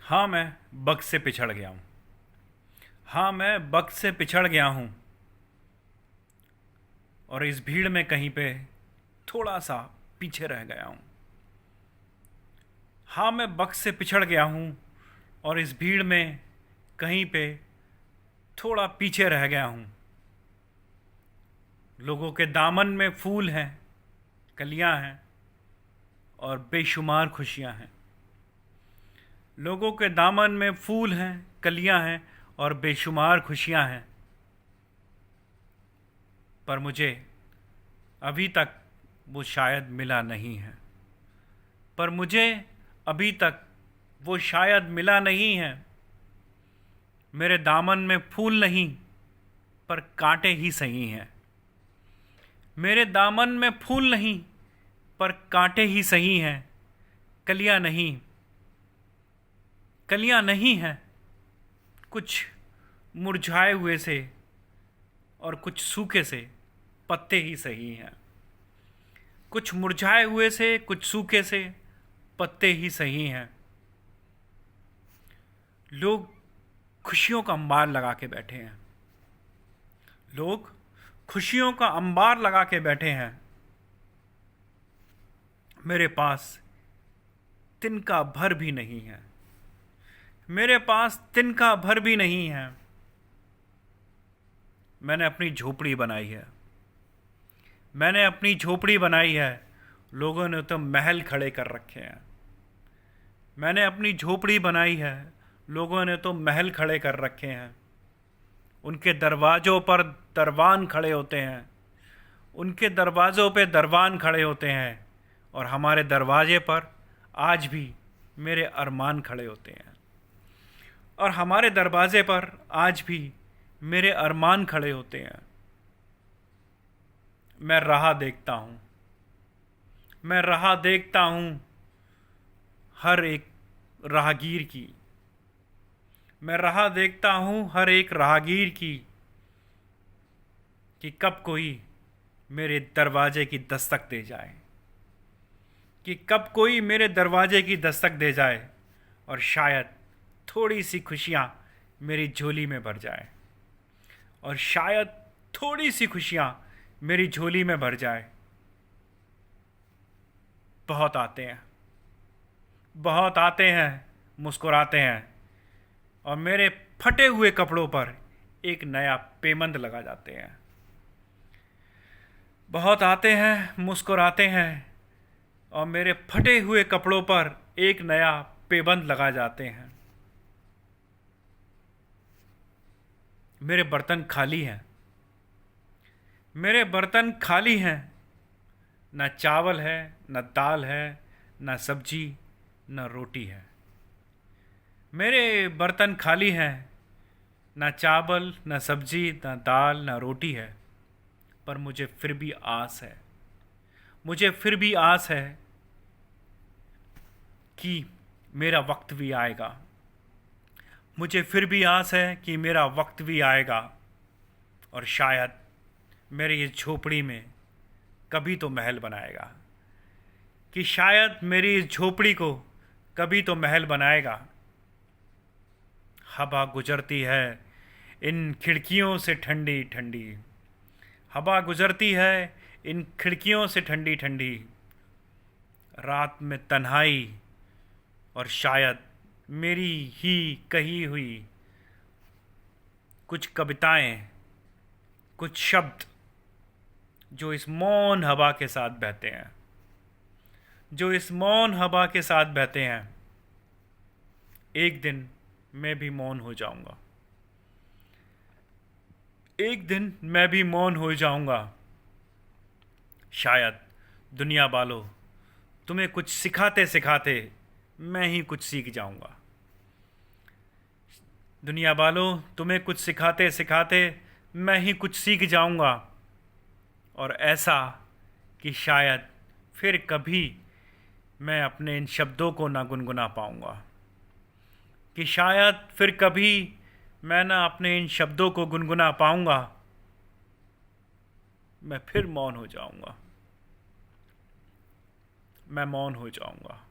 हाँ, मैं वक्त से पिछड़ गया हूँ। हाँ, मैं वक्त से पिछड़ गया हूँ और इस भीड़ में कहीं पे थोड़ा सा पीछे रह गया हूँ। हाँ, मैं वक्त से पिछड़ गया हूँ और इस भीड़ में कहीं पे थोड़ा पीछे रह गया हूँ। लोगों के दामन में फूल हैं, कलियां हैं और बेशुमार खुशियां हैं। लोगों के दामन में फूल हैं, कलियां हैं और बेशुमार खुशियां हैं। पर मुझे अभी तक वो शायद मिला नहीं है। पर मुझे अभी तक वो शायद मिला नहीं है। मेरे दामन में फूल नहीं, पर कांटे ही सही हैं। मेरे दामन में फूल नहीं, पर कांटे ही सही हैं। कलियां नहीं, कलियां नहीं हैं। कुछ मुरझाए हुए से और कुछ सूखे से पत्ते ही सही हैं। कुछ मुरझाए हुए से, कुछ सूखे से पत्ते ही सही हैं। लोग खुशियों का अंबार लगा के बैठे हैं। लोग खुशियों का अंबार लगा के बैठे हैं। मेरे पास तिनका भर भी नहीं है। मेरे पास तिनका भर भी नहीं है। मैंने अपनी झोपड़ी बनाई है। मैंने अपनी झोपड़ी बनाई है। लोगों ने तो महल खड़े कर रखे हैं। मैंने अपनी झोपड़ी बनाई है। लोगों ने तो महल खड़े कर रखे हैं। उनके दरवाज़ों पर दरवान खड़े होते हैं। उनके दरवाज़ों पे दरवान खड़े होते हैं और हमारे दरवाजे पर आज भी मेरे अरमान खड़े होते हैं। और हमारे दरवाजे पर आज भी मेरे अरमान खड़े होते हैं। मैं राह देखता हूँ। मैं राह देखता हूँ हर एक राहगीर की। मैं राह देखता हूँ हर एक राहगीर की कि कब कोई मेरे दरवाजे की दस्तक दे जाए। कि कब कोई मेरे दरवाजे की दस्तक दे जाए और शायद थोड़ी सी खुशियाँ मेरी झोली में भर जाए। और शायद थोड़ी सी खुशियाँ मेरी झोली में भर जाए। बहुत आते हैं, बहुत आते हैं, मुस्कुराते हैं और मेरे फटे हुए कपड़ों पर एक नया पेमंद लगा जाते हैं। बहुत आते हैं, मुस्कुराते हैं और मेरे फटे हुए कपड़ों पर एक नया पेबंद लगा जाते हैं। मेरे बर्तन खाली हैं। मेरे बर्तन खाली हैं। न चावल है, न दाल है, न सब्जी, न रोटी है। मेरे बर्तन खाली हैं। न चावल, न सब्जी, न दाल, न रोटी है। पर मुझे फिर भी आस है। मुझे फिर भी आस है कि मेरा वक्त भी आएगा। मुझे फिर भी आस है कि मेरा वक्त भी आएगा और शायद मेरी इस झोपड़ी में कभी तो महल बनाएगा। कि शायद मेरी इस झोपड़ी को कभी तो महल बनाएगा। हवा गुजरती है इन खिड़कियों से ठंडी ठंडी। हवा गुजरती है इन खिड़कियों से ठंडी ठंडी। रात में तन्हाई और शायद मेरी ही कही हुई कुछ कविताएं, कुछ शब्द जो इस मौन हवा के साथ बहते हैं। जो इस मौन हवा के साथ बहते हैं। एक दिन मैं भी मौन हो जाऊंगा। एक दिन मैं भी मौन हो जाऊंगा। शायद दुनिया वालों, तुम्हें कुछ सिखाते सिखाते मैं ही कुछ सीख जाऊंगा। दुनिया वालों, तुम्हें कुछ सिखाते सिखाते मैं ही कुछ सीख जाऊंगा। और ऐसा कि शायद फिर कभी मैं अपने इन शब्दों को ना गुनगुना पाऊंगा। कि शायद फिर कभी मैं ना अपने इन शब्दों को गुनगुना पाऊंगा। मैं फिर मौन हो जाऊंगा। मैं मौन हो जाऊंगा।